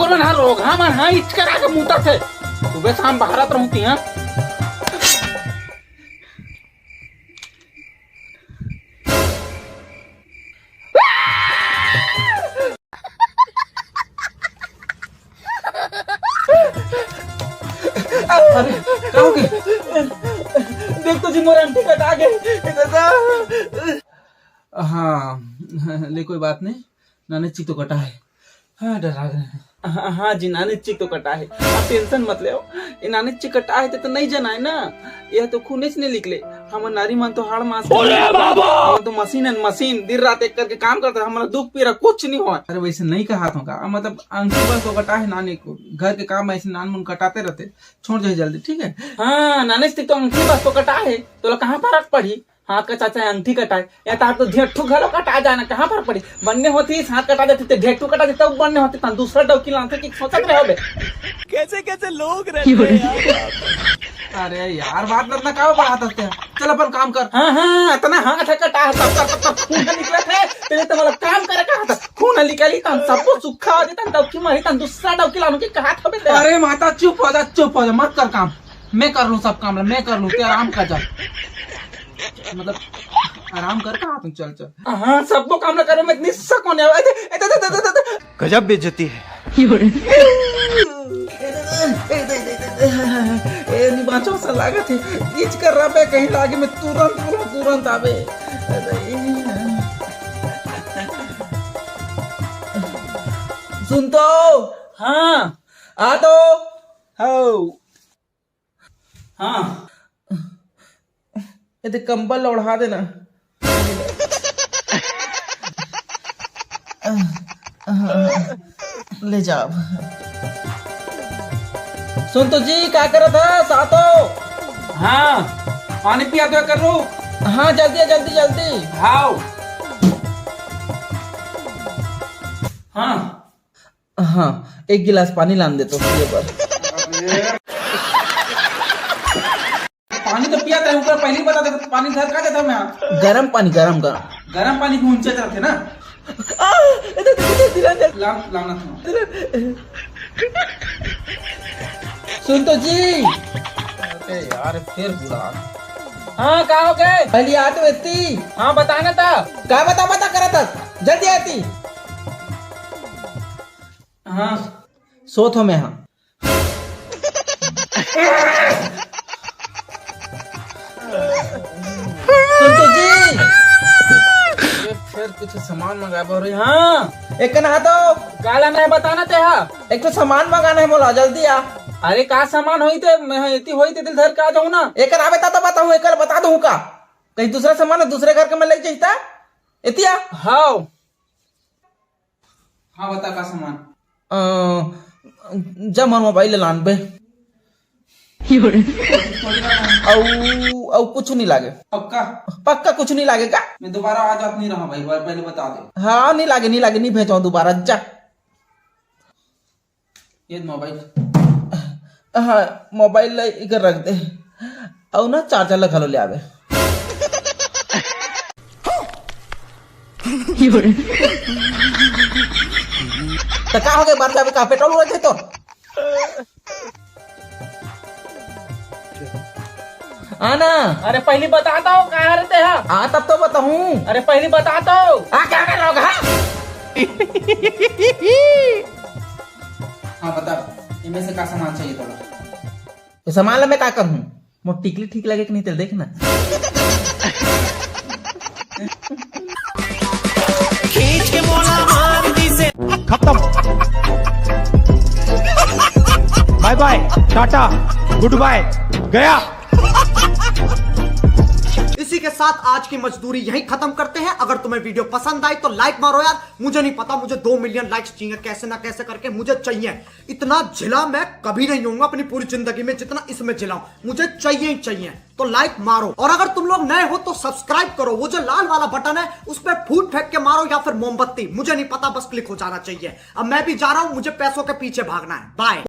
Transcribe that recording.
मन हा रोग हा मन हा इच करा के मुता थे सुबह शाम भारत रहती हैं। अरे कहोगे देख तो जी मोर आंटी कटा गए। हाँ ले कोई बात नहीं, नानी चिक तो कटा है। हाँ डरा गए। हाँ जी नानी चिक तो कटा है, आप टेंशन मत ले। ये नानी चिक कटा है तो नहीं जना है ना, यह तो खूने से नहीं निकले। हम नारी मन तो हाड़ मास हम तो मशीन है, मशीन दिन रात एक करके काम करता है, हमारा दुख पीड़ा कुछ नहीं हुआ। अरे वैसे नहीं कहा होगा, मतलब अंकी बस तो कटा है नानी को, घर के काम ऐसे नान मुन कटाते रहते, छोड़ जाए जल्दी ठीक है। हाँ नानी से तो अंकी बस तो कटा है, तो कहाँ फर्क पड़ी। हाथ का चाचा अंगठी कटाए या तो आप तो ढेठू घरों कटा जाना, कहाँ पर पड़ी। बनने होती हाथ कटा देते थे, ढेठू कटा देते तब बनने होते ता दूसरा डौकी लाते कि सोचत रहोगे कैसे कैसे लोग रहते हैं यार। अरे यार बात ना का बढ़ाते हैं, चल अपन काम कर। हाँ हाँ इतना हाथ है कटा है तब खून निकले थे, पहले तो मतलब काम करे कहा था खून निकाली तब सबको सुखा हो देता डौकी मारी ता दूसरा डौकी लाने के कहा था। अरे माता चुप हो जा मत कर काम, मैं कर लूँ सब काम, मैं कर लूँ, तू आराम कर जा, मतलब आराम कर कहा तुम। चल चल हाँ सबको काम ना करो, मैं इतनी शक होने गजब बेइज्जती है। नहीं बाँचो सा लागे थे इच कर रहा पे कहीं लागे मैं तुरंत आवे। सुन तो हाँ आ तो हाँ ये कंबल ओढ़ा देना। ले जाओ। सुन तो जी क्या कर रहा था सातो। हाँ पानी पिया तो कर लो। हाँ जल्दी हाँ हाँ हाँ एक गिलास पानी लान दे तो पर। पानी तो पिया था ऊपर, पहले बता दे पानी घर का देता मैं। गरम पानी गरम पानी भी ऊंचे थे ना। लाना था। सुन तो जी अरे यार फिर बुरा। हाँ कहा हो गए पहले आते व्यक्ति। हाँ बताना था क्या बता करा था जल्दी आती। हाँ सोत हो मैं। हाँ सुन तो जी फिर कुछ सामान मंगा रही। हाँ एक ना तो काला नहीं बताना थे। हाँ एक तो सामान मंगाना है बोला जल्दी आ। अरे का सामान होई थे दिल धर के आ जाऊँ ना। एक ना बता दूँ का कहीं दूसरा सामान है दूसरे घर के मैं ले जाता इतिया। हाँ हाँ बता का सामान। जब मन मोबाइल लान बे कुछ नहीं लागे। पक्का कुछ नहीं लागे का। मैं दोबारा आज आप नहीं रहा भाई, पहले बता दे। हाँ नहीं लागे नहीं भेजो दोबारा जा। ये मोबाइल हाँ मोबाइल इधर रख दे और ना चार्जर लगा लो ले आवे। तो क्या हो गया बार जावे का पेट्रोल हो रहे तो। आना अरे पहले बताता हूँ कहाँ रहते हैं। हाँ तब तो बताऊँ। अरे पहले बताता हूँ। क्या कर रहा होगा। हाँ बता इनमें से क्या सामान चाहिए थोड़ा। तो सामान मैं क्या करूँ मोट टिकली ठीक लगे कि नहीं तेल देखना। खींच के मोला मार दी से खत्म। Bye bye tata goodbye गया। इसी के साथ आज की मजदूरी यहीं खत्म करते हैं। अगर तुम्हें वीडियो पसंद आई तो लाइक मारो यार। मुझे नहीं पता, मुझे 2 मिलियन लाइक्स चाहिए कैसे ना कैसे करके, मुझे चाहिए। इतना झिला मैं कभी नहीं होऊंगा अपनी पूरी जिंदगी में जितना इसमें झिलाऊं, मुझे चाहिए ही चाहिए। तो लाइक मारो और अगर तुम लोग नए हो तो सब्सक्राइब करो। वो जो लाल वाला बटन है उस पर फूट फेंक के मारो या फिर मोमबत्ती, मुझे नहीं पता, बस क्लिक हो जाना चाहिए। अब मैं भी जा रहा हूं, मुझे पैसों के पीछे भागना है। बाय।